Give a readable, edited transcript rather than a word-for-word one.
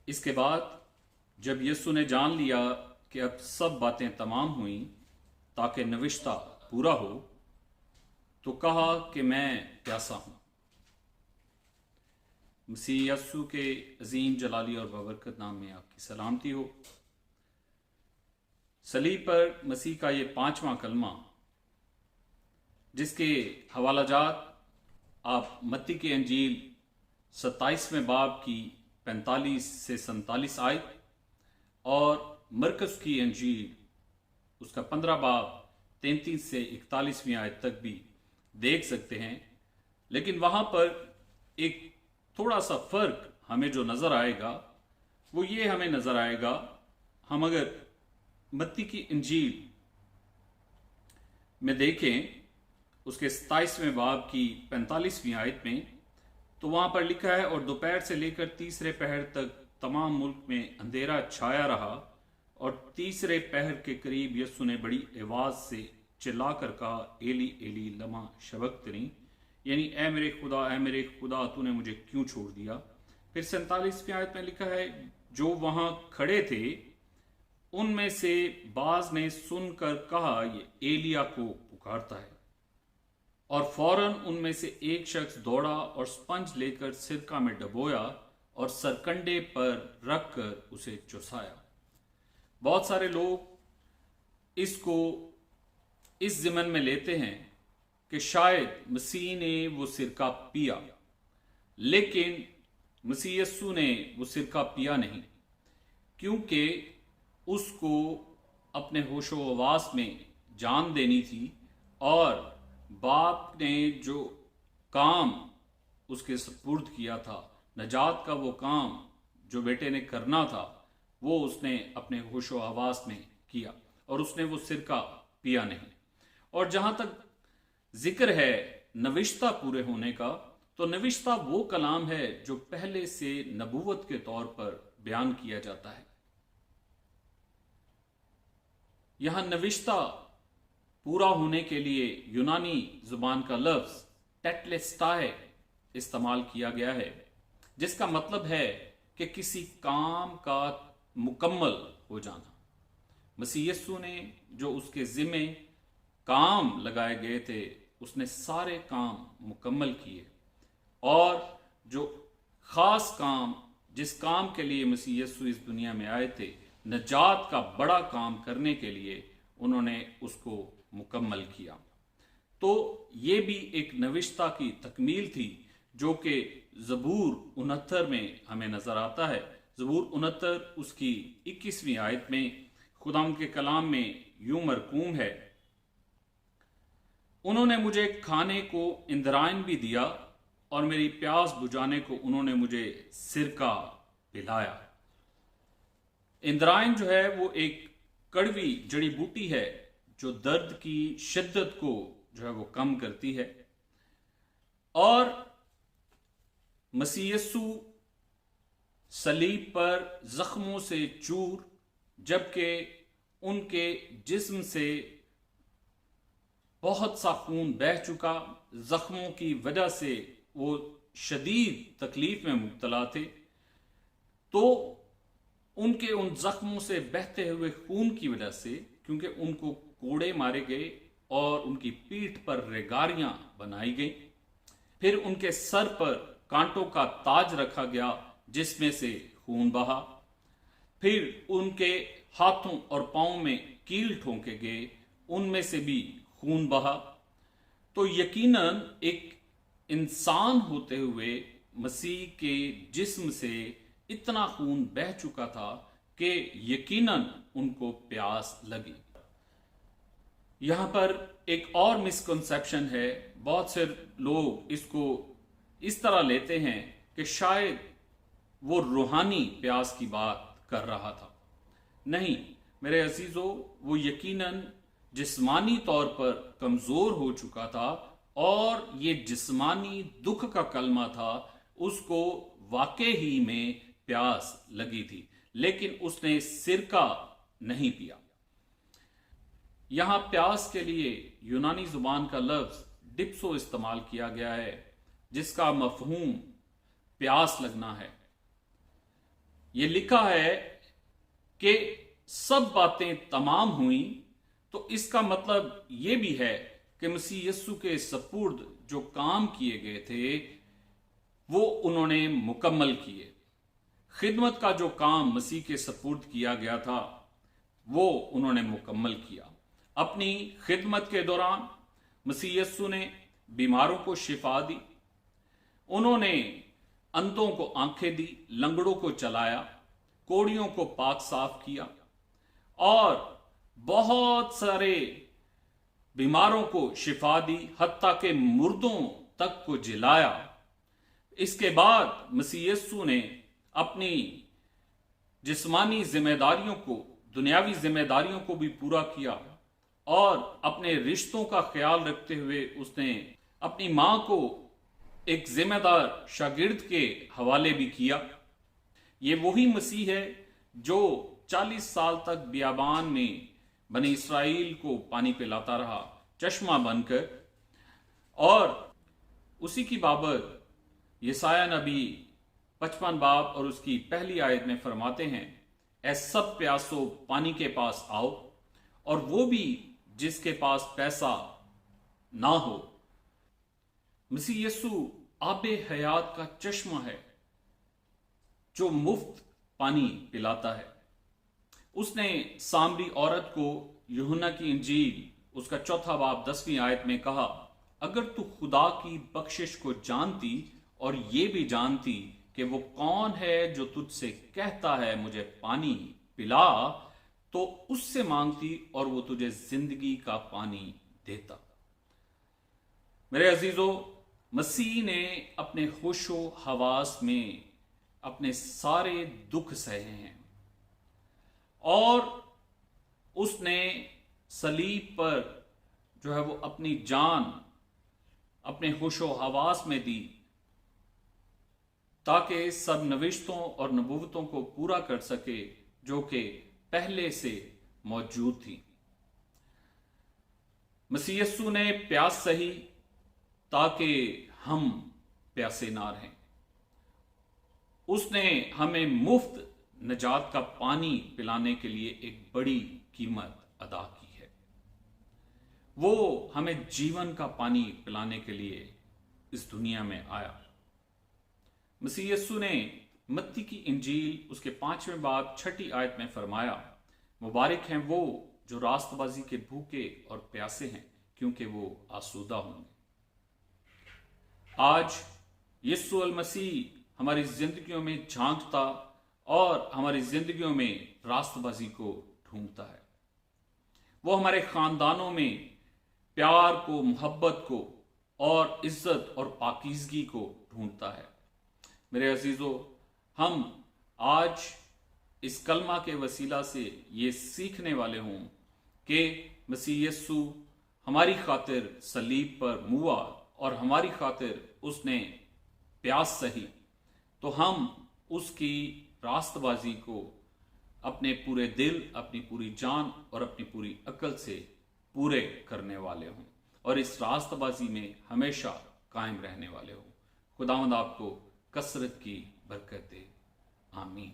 इसके बाद जब यीशु ने जान लिया कि अब सब बातें तमाम हुईं ताकि नविश्ता पूरा हो, तो कहा कि मैं प्यासा हूं। मसीह यीशु के अजीम जलाली और बाबरकत नाम में आपकी सलामती हो। सलीब पर मसीह का ये 5वां कलमा, जिसके हवाला जात आप मत्ती की अंजील 27वें बाब की 45 से 47 आयत और मरकस की अंजील उसका 15 बाब 33 से 41वीं आयत तक भी देख सकते हैं। लेकिन वहां पर एक थोड़ा सा फर्क हमें जो नजर आएगा वो ये हमें नजर आएगा, हम अगर मत्ती की इंजील में देखें उसके 27वें बाब की 45वीं आयत में, तो वहां पर लिखा है, और दोपहर से लेकर तीसरे पहर तक तमाम मुल्क में अंधेरा छाया रहा और तीसरे पहर के करीब यीशु ने बड़ी आवाज से चिल्लाकर कहा, एली एली लमा शबक्तनी, यानी ए मेरे खुदा तूने मुझे क्यों छोड़ दिया। फिर 47वीं आयत में लिखा है, जो वहां खड़े थे उनमें से बाज ने सुनकर कहा, ये एलिया को पुकारता है। और फौरन उनमें से एक शख्स दौड़ा और स्पंज लेकर सिरका में डबोया और सरकंडे पर रखकर उसे चुसाया। बहुत सारे लोग इसको इस ज़िमन में लेते हैं कि शायद मसीह ने वो सिरका पिया, लेकिन मसीह यीशु ने वो सिरका पिया नहीं, क्योंकि उसको अपने होशो हवास में जान देनी थी और बाप ने जो काम उसके सुपुर्द किया था, नजात का वो काम जो बेटे ने करना था, वो उसने अपने होशो हवास में किया और उसने वो सिरका पिया नहीं। और जहां तक जिक्र है नविश्ता पूरे होने का, तो नविश्ता वो कलाम है जो पहले से नबूवत के तौर पर बयान किया जाता है। यहां नविश्ता पूरा होने के लिए यूनानी जुबान का लफ्ज टेटलेस्टाई इस्तेमाल किया गया है, जिसका मतलब है कि किसी काम का मुकम्मल हो जाना। मसीह यीशु ने जो उसके जिम्मे काम लगाए गए थे उसने सारे काम मुकम्मल किए, और जो खास काम, जिस काम के लिए मसीह यीशु इस दुनिया में आए थे, नजात का बड़ा काम करने के लिए, उन्होंने उसको मुकम्मल किया। तो ये भी एक नविश्ता की तकमील थी जो कि ज़बूर 69 में हमें नजर आता है। ज़बूर 69 उसकी 21वीं आयत में खुदाम के कलाम में यूं मरकूम है, उन्होंने मुझे खाने को इंद्रायन भी दिया और मेरी प्यास बुझाने को उन्होंने मुझे सिरका पिलाया। इंद्रायन जो है वो एक कड़वी जड़ी बूटी है जो दर्द की शिद्दत को जो है वो कम करती है। और मसीह यीशु सलीब पर जख्मों से चूर, जबकि उनके जिस्म से बहुत सा खून बह चुका, जख्मों की वजह से वो शदीद तकलीफ में मुब्तला थे, तो उनके उन जख्मों से बहते हुए खून की वजह से, क्योंकि उनको कोड़े मारे गए और उनकी पीठ पर रेगारियां बनाई गई, फिर उनके सर पर कांटों का ताज रखा गया जिसमें से खून बहा, फिर उनके हाथों और पांवों में कील ठोंके गए, उनमें से भी खून बहा। तो यकीनन एक इंसान होते हुए मसीह के जिस्म से इतना खून बह चुका था कि यकीनन उनको प्यास लगी। यहां पर एक और मिसकंसेप्शन है, बहुत से लोग इसको इस तरह लेते हैं कि शायद वो रूहानी प्यास की बात कर रहा था। नहीं मेरे अजीजों, वो यकीनन जिस्मानी तौर पर कमजोर हो चुका था और ये जिस्मानी दुख का कलमा था, उसको वाकई ही में प्यास लगी थी, लेकिन उसने सिरका नहीं पिया। यहां प्यास के लिए यूनानी जुबान का लफ्ज डिप्सो इस्तेमाल किया गया है, जिसका मफहूम प्यास लगना है। یہ لکھا ہے کہ سب باتیں تمام ہوئیں، تو اس کا مطلب یہ بھی ہے کہ مسیح یسوع کے سپرد جو کام کیے گئے تھے وہ انہوں نے مکمل کیے۔ خدمت کا جو کام مسیح کے سپرد کیا گیا تھا وہ انہوں نے مکمل کیا۔ اپنی خدمت کے دوران مسیح یسوع نے بیماروں کو شفا دی، انہوں نے اندھوں کو آنکھیں دی، لنگڑوں کو چلایا، کوڑیوں کو پاک صاف کیا اور بہت سارے بیماروں کو شفا دی، حتیٰ کہ مردوں تک کو جلایا۔ اس کے بعد مسیح یسوع نے اپنی جسمانی ذمہ داریوں کو، دنیاوی ذمہ داریوں کو بھی پورا کیا، اور اپنے رشتوں کا خیال رکھتے ہوئے اس نے اپنی ماں کو ایک ذمہ دار شاگرد کے حوالے بھی کیا۔ یہ وہی مسیح ہے جو 40 سال تک بیابان میں بنی اسرائیل کو پانی پلاتا رہا چشمہ بن کر، اور اسی کی بابت یسایہ نبی 55 باب اور اس کی پہلی آیت میں فرماتے ہیں، اے سب پیاسو پانی کے پاس آؤ، اور وہ بھی جس کے پاس پیسہ نہ ہو۔ مسیح یسوع آب حیات کا چشمہ ہے جو مفت پانی پلاتا ہے۔ اس نے سامری عورت کو یوحنا کی انجیل اس کا 4 باب 10ویں آیت میں کہا، اگر تو خدا کی بخشش کو جانتی اور یہ بھی جانتی کہ وہ کون ہے جو تجھ سے کہتا ہے مجھے پانی پلا، تو اس سے مانگتی اور وہ تجھے زندگی کا پانی دیتا۔ میرے عزیزو، مسیح نے اپنے ہوش و حواس میں اپنے سارے دکھ سہے ہیں، اور اس نے صلیب پر جو ہے وہ اپنی جان اپنے ہوش و حواس میں دی تاکہ سب نوشتوں اور نبوتوں کو پورا کر سکے جو کہ پہلے سے موجود تھی۔ مسیح یسوع نے پیاس سہی تاکہ ہم پیاسے نہ رہیں۔ اس نے ہمیں مفت نجات کا پانی پلانے کے لیے ایک بڑی قیمت ادا کی ہے۔ وہ ہمیں جیون کا پانی پلانے کے لیے اس دنیا میں آیا۔ مسیح یسوع نے متی کی انجیل اس کے 5ویں باب 6 آیت میں فرمایا، مبارک ہیں وہ جو راست بازی کے بھوکے اور پیاسے ہیں، کیونکہ وہ آسودہ ہوں گے۔ آج یسوع المسیح ہماری زندگیوں میں جھانکتا اور ہماری زندگیوں میں راست بازی کو ڈھونڈتا ہے۔ وہ ہمارے خاندانوں میں پیار کو، محبت کو اور عزت اور پاکیزگی کو ڈھونڈتا ہے۔ میرے عزیزو، ہم آج اس کلمہ کے وسیلہ سے یہ سیکھنے والے ہوں کہ مسیح یسوع ہماری خاطر صلیب پر موا اور ہماری خاطر اس نے پیاس سہی، تو ہم اس کی راست بازی کو اپنے پورے دل، اپنی پوری جان اور اپنی پوری عقل سے پورے کرنے والے ہوں، اور اس راست بازی میں ہمیشہ قائم رہنے والے ہوں۔ خداوند آپ کو کثرت کی برکت دے، آمین۔